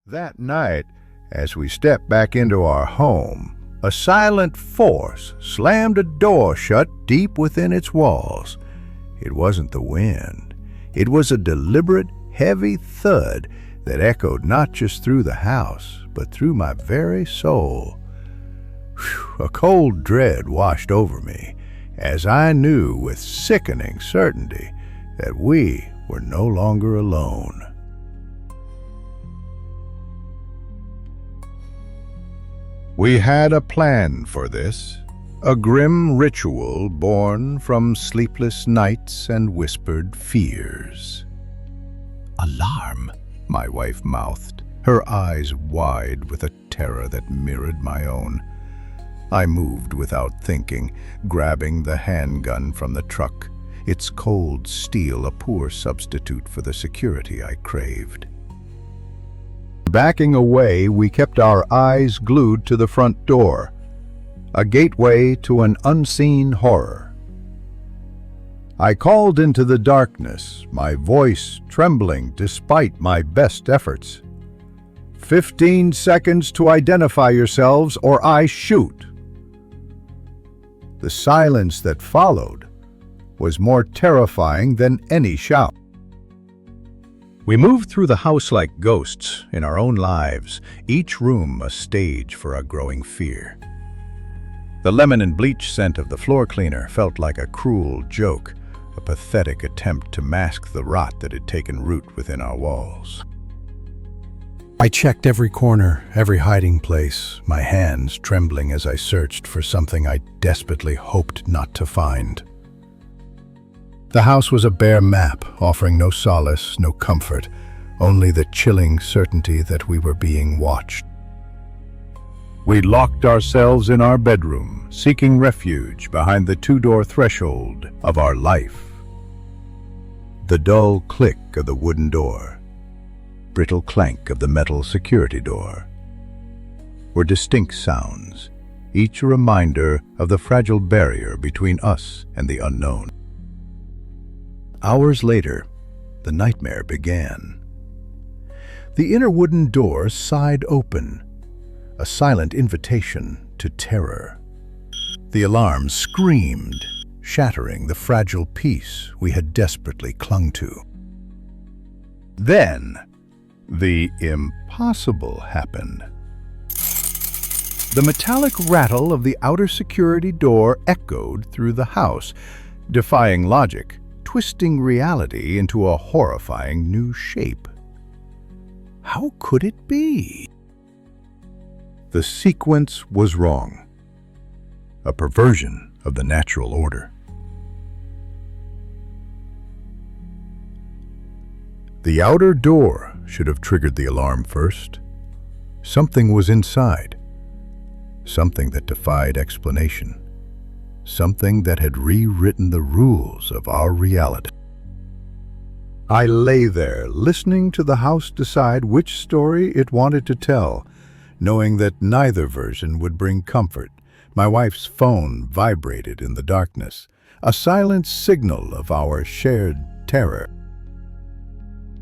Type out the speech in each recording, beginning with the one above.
That night, as we stepped back into our home, a silent force slammed a door shut deep within its walls. It wasn't the wind. It was a deliberate, heavy thud that echoed not just through the house, but through my very soul. Whew, a cold dread washed over me as I knew with sickening certainty that we were no longer alone. We had a plan for this, a grim ritual born from sleepless nights and whispered fears. "Alarm," my wife mouthed, her eyes wide with a terror that mirrored my own. I moved without thinking, grabbing the handgun from the truck, its cold steel a poor substitute for the security I craved. Backing away, we kept our eyes glued to the front door, a gateway to an unseen horror. I called into the darkness, my voice trembling despite my best efforts. 15 seconds to identify yourselves or I shoot." The silence that followed was more terrifying than any shout. We moved through the house like ghosts in our own lives, each room a stage for a growing fear. The lemon and bleach scent of the floor cleaner felt like a cruel joke, a pathetic attempt to mask the rot that had taken root within our walls. I checked every corner, every hiding place, my hands trembling as I searched for something I desperately hoped not to find. The house was a bare map, offering no solace, no comfort, only the chilling certainty that we were being watched. We locked ourselves in our bedroom, seeking refuge behind the two-door threshold of our life. The dull click of the wooden door, brittle clank of the metal security door, were distinct sounds, each a reminder of the fragile barrier between us and the unknown. Hours later, the nightmare began. The inner wooden door sighed open, a silent invitation to terror. The alarm screamed, shattering the fragile peace we had desperately clung to. Then, the impossible happened. The metallic rattle of the outer security door echoed through the house, defying logic, twisting reality into a horrifying new shape. How could it be? The sequence was wrong, a perversion of the natural order. The outer door should have triggered the alarm first. Something was inside, something that defied explanation. Something that had rewritten the rules of our reality. I lay there, listening to the house decide which story it wanted to tell, knowing that neither version would bring comfort. My wife's phone vibrated in the darkness, a silent signal of our shared terror.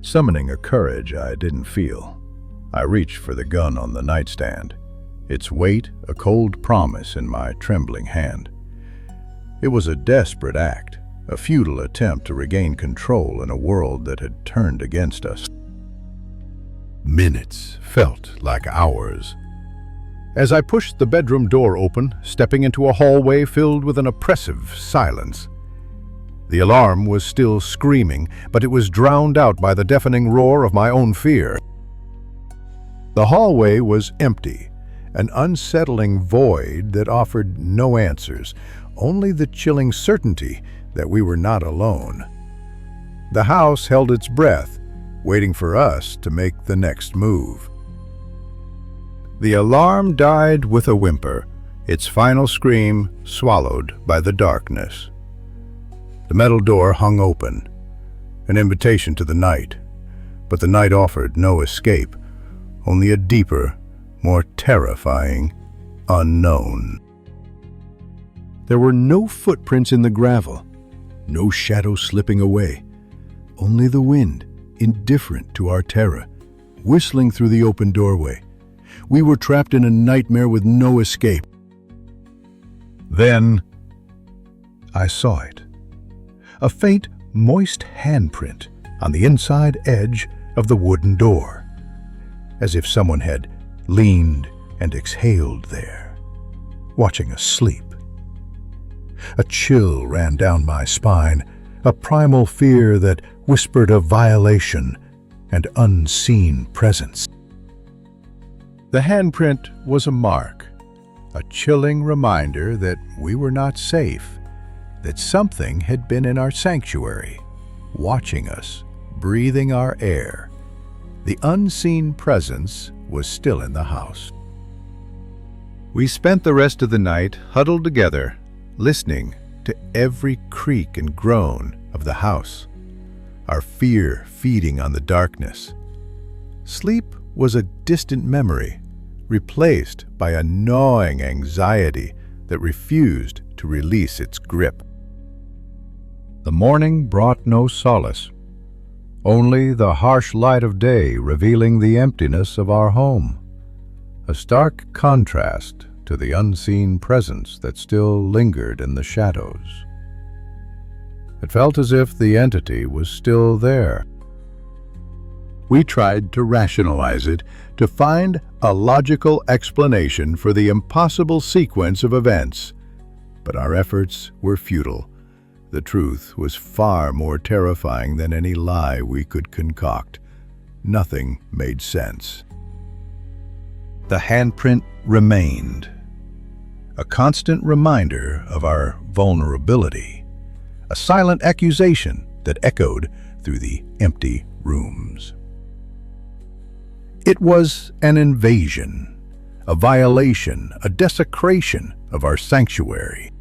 Summoning a courage I didn't feel, I reached for the gun on the nightstand, its weight a cold promise in my trembling hand. It was a desperate act, a futile attempt to regain control in a world that had turned against us. Minutes felt like hours. As I pushed the bedroom door open, stepping into a hallway filled with an oppressive silence. The alarm was still screaming, but it was drowned out by the deafening roar of my own fear. The hallway was empty, an unsettling void that offered no answers, only the chilling certainty that we were not alone. The house held its breath, waiting for us to make the next move. The alarm died with a whimper, its final scream swallowed by the darkness. The metal door hung open, an invitation to the night, but the night offered no escape, only a deeper, more terrifying unknown. There were no footprints in the gravel, no shadow slipping away, only the wind, indifferent to our terror, whistling through the open doorway. We were trapped in a nightmare with no escape. Then I saw it. A faint, moist handprint on the inside edge of the wooden door, as if someone had leaned and exhaled there, watching us sleep. A chill ran down my spine, a primal fear that whispered of violation and unseen presence. The handprint was a mark, a chilling reminder that we were not safe, that something had been in our sanctuary, watching us, breathing our air. The unseen presence was still in the house. We spent the rest of the night huddled together, listening to every creak and groan of the house, our fear feeding on the darkness. Sleep was a distant memory, replaced by a gnawing anxiety that refused to release its grip. The morning brought no solace, only the harsh light of day revealing the emptiness of our home, a stark contrast to the unseen presence that still lingered in the shadows. It felt as if the entity was still there. We tried to rationalize it, to find a logical explanation for the impossible sequence of events, but our efforts were futile. The truth was far more terrifying than any lie we could concoct. Nothing made sense. The handprint remained, a constant reminder of our vulnerability, a silent accusation that echoed through the empty rooms. It was an invasion, a violation, a desecration of our sanctuary.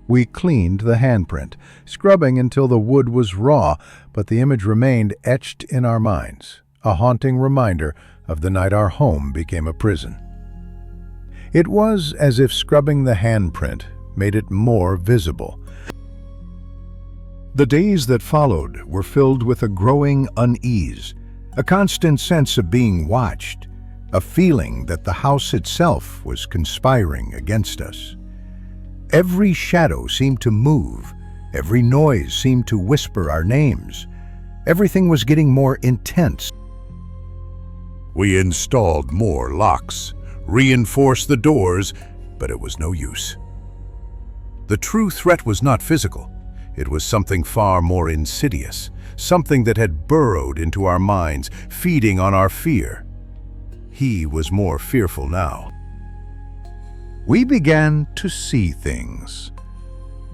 We cleaned the handprint, scrubbing until the wood was raw, but the image remained etched in our minds, a haunting reminder of the night our home became a prison. It was as if scrubbing the handprint made it more visible. The days that followed were filled with a growing unease, a constant sense of being watched, a feeling that the house itself was conspiring against us. Every shadow seemed to move, every noise seemed to whisper our names. Everything was getting more intense. We installed more locks, reinforced the doors, but it was no use. The true threat was not physical. It was something far more insidious, something that had burrowed into our minds, feeding on our fear. He was more fearful now. We began to see things,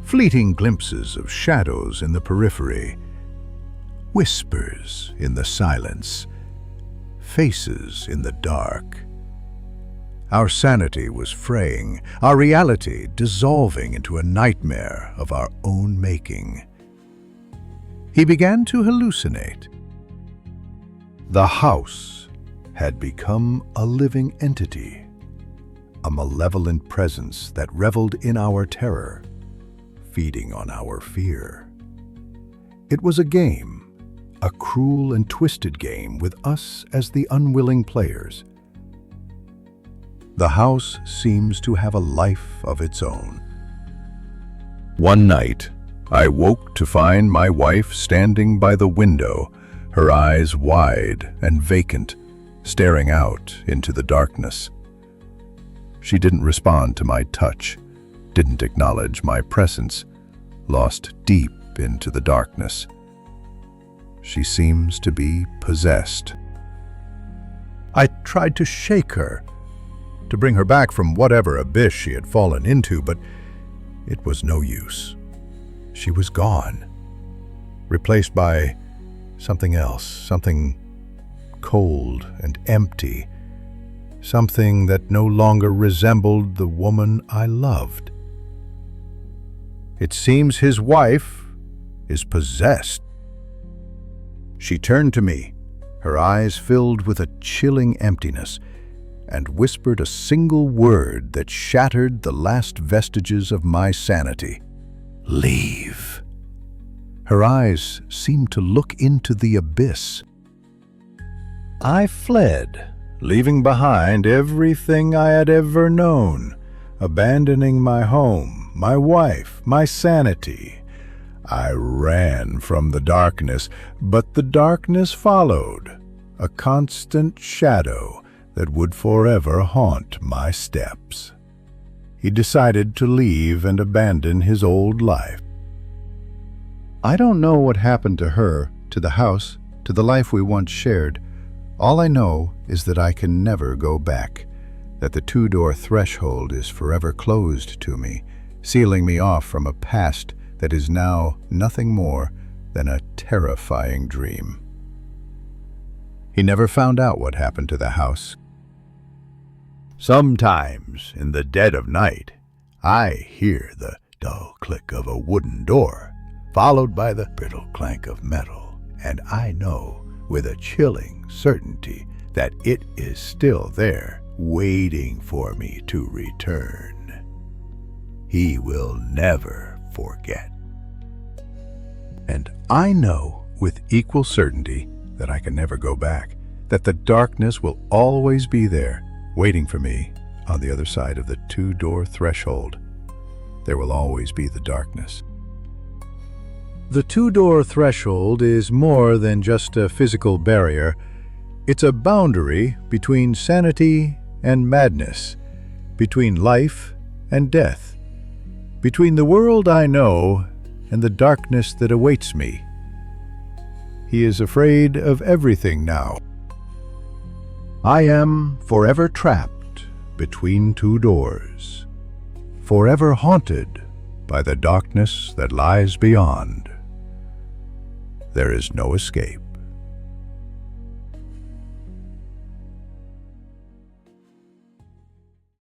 fleeting glimpses of shadows in the periphery, whispers in the silence, faces in the dark. Our sanity was fraying, our reality dissolving into a nightmare of our own making. He began to hallucinate. The house had become a living entity, a malevolent presence that reveled in our terror, feeding on our fear. It was a game, a cruel and twisted game with us as the unwilling players. The house seems to have a life of its own. One night, I woke to find my wife standing by the window, her eyes wide and vacant, staring out into the darkness. She didn't respond to my touch, didn't acknowledge my presence, lost deep into the darkness. She seems to be possessed. I tried to shake her, to bring her back from whatever abyss she had fallen into, but it was no use. She was gone, replaced by something else, something cold and empty, something that no longer resembled the woman I loved. It seems his wife is possessed. She turned to me, her eyes filled with a chilling emptiness, and whispered a single word that shattered the last vestiges of my sanity. Leave. Her eyes seemed to look into the abyss. I fled, leaving behind everything I had ever known, abandoning my home, my wife, my sanity. I ran from the darkness, but the darkness followed, a constant shadow that would forever haunt my steps. He decided to leave and abandon his old life. I don't know what happened to her, to the house, to the life we once shared. All I know is that I can never go back, that the two-door threshold is forever closed to me, sealing me off from a past that is now nothing more than a terrifying dream. He never found out what happened to the house. Sometimes, in the dead of night, I hear the dull click of a wooden door, followed by the brittle clank of metal, and I know with a chilling certainty that it is still there, waiting for me to return. He will never forget. And I know with equal certainty that I can never go back, that the darkness will always be there, waiting for me on the other side of the two-door threshold. There will always be the darkness. The two-door threshold is more than just a physical barrier. It's a boundary between sanity and madness, between life and death, between the world I know and the darkness that awaits me. He is afraid of everything now. I am forever trapped between two doors, forever haunted by the darkness that lies beyond. There is no escape.